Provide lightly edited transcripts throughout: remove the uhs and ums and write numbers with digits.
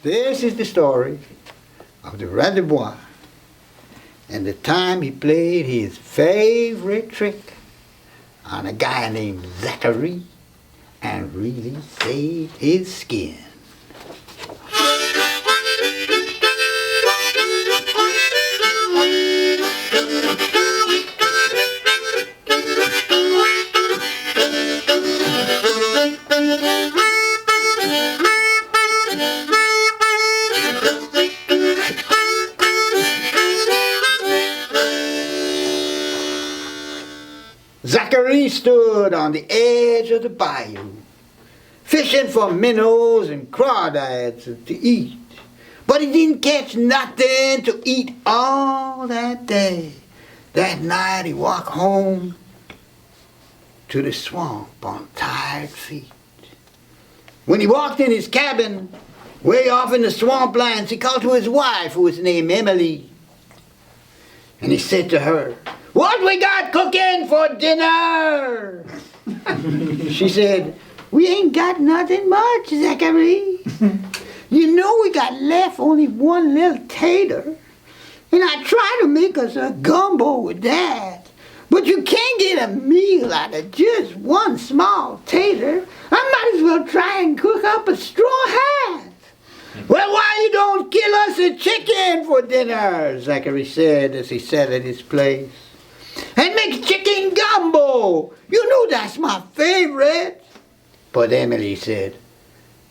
This is the story of the Rat de Bois and the time he played his favorite trick on a guy named Zachary and really saved his skin. Zachary stood on the edge of the bayou, fishing for minnows and crawdads to eat. But he didn't catch nothing to eat all that day. That night he walked home to the swamp on tired feet. When he walked in his cabin, way off in the swamplands, he called to his wife, who was named Emily. And he said to her, "What we got cooking for dinner?" She said, "We ain't got nothing much, Zachary. You know we got left only one little tater. And I tried to make us a gumbo with that. But you can't get a meal out of just one small tater. I might as well try and cook up a straw hat." "Well, why you don't kill us a chicken for dinner?" Zachary said as he sat at his place. "And make chicken gumbo. You know that's my favorite." But Emily said,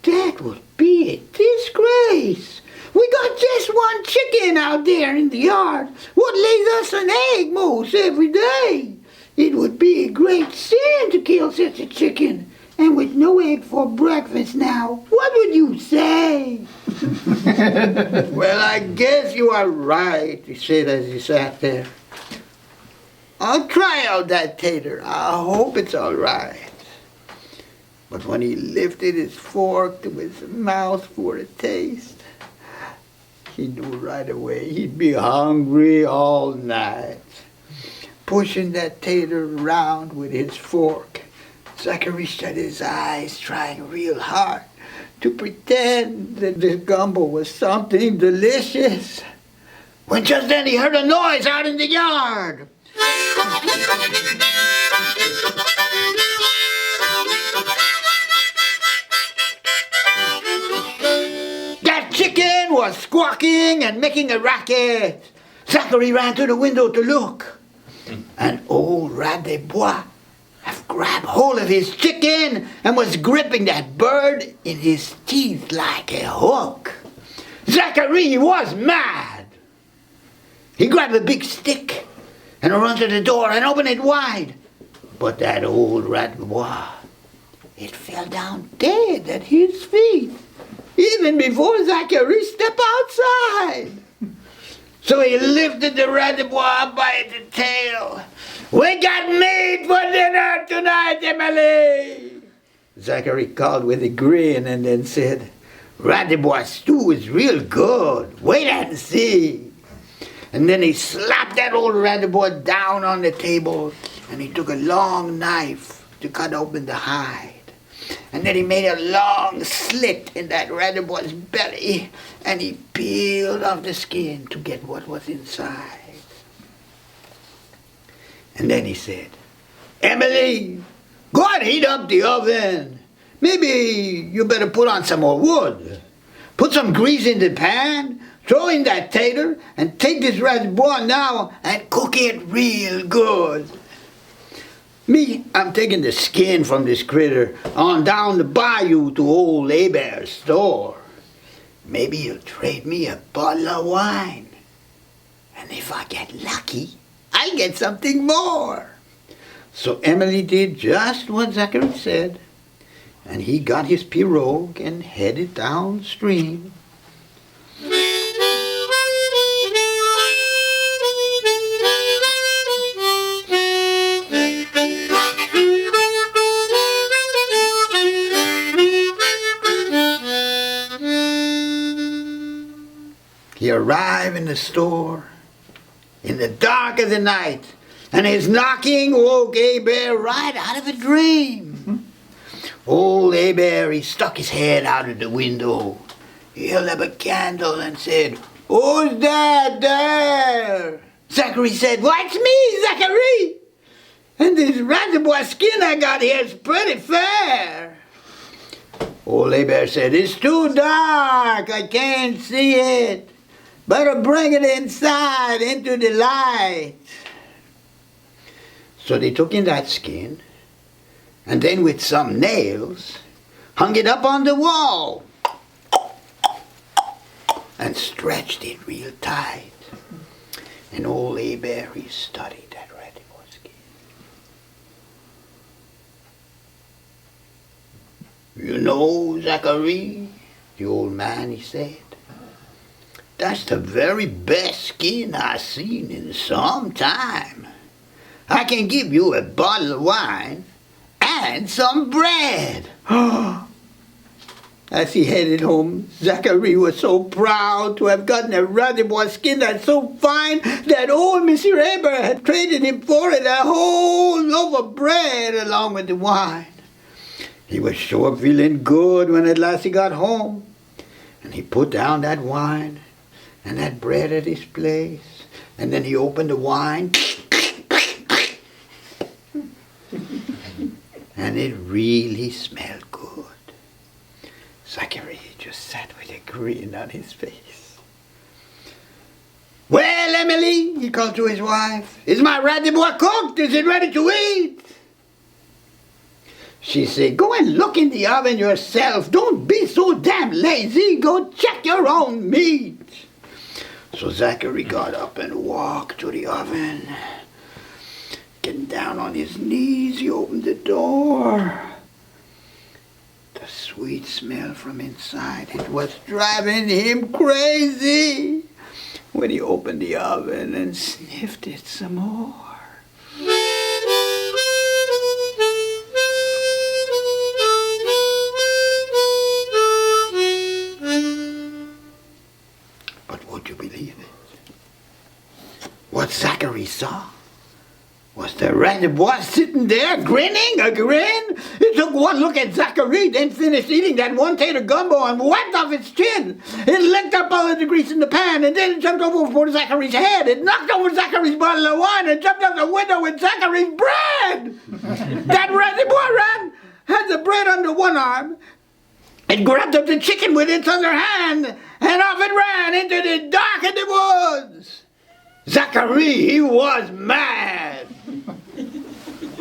"That would be a disgrace. We got just one chicken out there in the yard. What lays us an egg most every day? It would be a great sin to kill such a chicken. And with no egg for breakfast now, what would you say?" "Well, I guess you are right," he said as he sat there. "I'll try out that tater. I hope it's all right." But when he lifted his fork to his mouth for a taste, he knew right away he'd be hungry all night. Pushing that tater around with his fork, Zachary shut his eyes, trying real hard to pretend that the gumbo was something delicious. When just then he heard a noise out in the yard. That chicken was squawking and making a racket. Zachary ran to the window to look. And old Rat de Bois had grabbed hold of his chicken and was gripping that bird in his teeth like a hook. Zachary was mad. He grabbed a big stick and ran to the door and opened it wide. But that old Rat de Bois, it fell down dead at his feet, even before Zachary stepped outside. So he lifted the Rat de Bois by the tail. "We got meat for dinner tonight, Emily," Zachary called with a grin and then said, "Rat de Bois stew is real good. Wait and see." And then he slapped that old Rat de Bois down on the table, and he took a long knife to cut open the hide. And then he made a long slit in that Rat de Bois' belly, and he peeled off the skin to get what was inside. And then he said, "Emily, go and heat up the oven. Maybe you better put on some more wood. Put some grease in the pan, throw in that tater, and take this Rat de Bois now and cook it real good. Me, I'm taking the skin from this critter on down the bayou to old Hebert's store. Maybe he'll trade me a bottle of wine. And if I get lucky, I'll get something more." So Emily did just what Zachary said, and he got his pirogue and headed downstream. He arrived in the store in the dark of the night, and his knocking woke Hebert right out of a dream. Old Hebert, he stuck his head out of the window, He held up a candle and said, "Who's that there?" Zachary said, "Why, it's me, Zachary. And this Randebois skin I got here is pretty fair." Old Bear said, "It's too dark, I can't see it. Better bring it inside into the light." So they took in that skin, and then with some nails, hung it up on the wall, and stretched it real tight. And old Bear, he studied that Randebois skin. "You know, Zachary," the old man, he said, "that's the very best skin I've seen in some time. I can give you a bottle of wine and some bread." As he headed home, Zachary was so proud to have gotten a Randebois skin that's so fine that old Monsieur Hebert had traded him for it a whole loaf of bread along with the wine. He was sure feeling good when at last he got home, and he put down that wine and that bread at his place, and then he opened the wine, and it really smelled good. Zachary just sat with a grin on his face. "Well, Emily," he called to his wife, "is my Randebois cooked? Is it ready to eat?" She said, "Go and look in the oven yourself. Don't be so damn lazy. Go check your own meat." So Zachary got up and walked to the oven. Getting down on his knees, he opened the door. The sweet smell from inside, it was driving him crazy. When he opened the oven and sniffed it some more. But would you believe it? What Zachary saw was the Randebois sitting there grinning a grin. He took one look at Zachary, then finished eating that one tater gumbo and wiped off its chin. It licked up all of the grease in the pan, and then it jumped over Zachary's head. It knocked over Zachary's bottle of wine and jumped out the window with Zachary's bread. That Randebois ran, had the bread under one arm, and grabbed up the chicken with its other hand, and off it ran into the dark of the woods. Zachary, he was mad.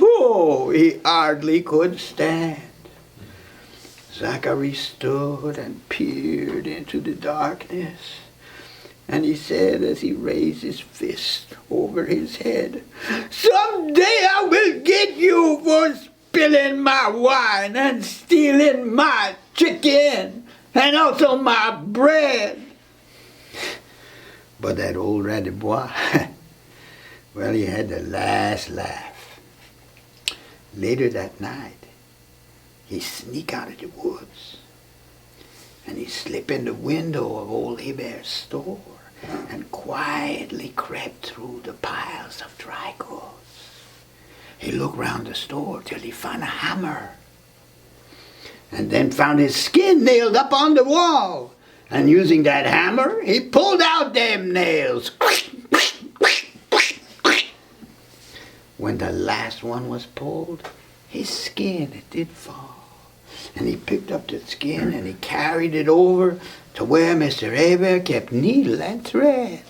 Oh, he hardly could stand. Zachary stood and peered into the darkness, and he said as he raised his fist over his head, "Someday I will get you for spilling my wine and stealing my chicken and also my bread." But that old Randebois, well, he had the last laugh. Later that night, he sneaked out of the woods, and he slipped in the window of old Hebert's store and quietly crept through the piles of dry goods. He looked round the store till he found a hammer, and then found his skin nailed up on the wall. And using that hammer, he pulled out them nails. When the last one was pulled, his skin, it did fall. And he picked up the skin and he carried it over to where Mr. Hebert kept needle and thread.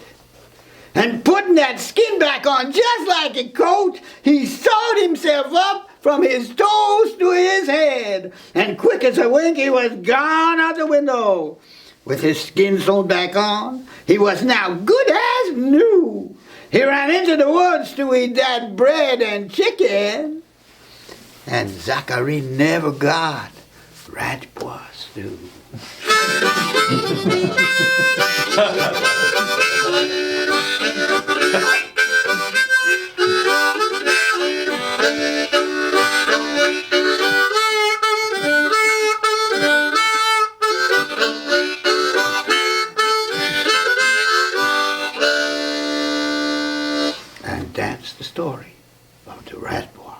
And putting that skin back on just like a coat, he sewed himself up from his toes to his head. And quick as a wink, he was gone out the window. With his skin sewn back on, he was now good as new. He ran into the woods to eat that bread and chicken. And Zachary never got Randebois stew. And that's the story of the Randebois.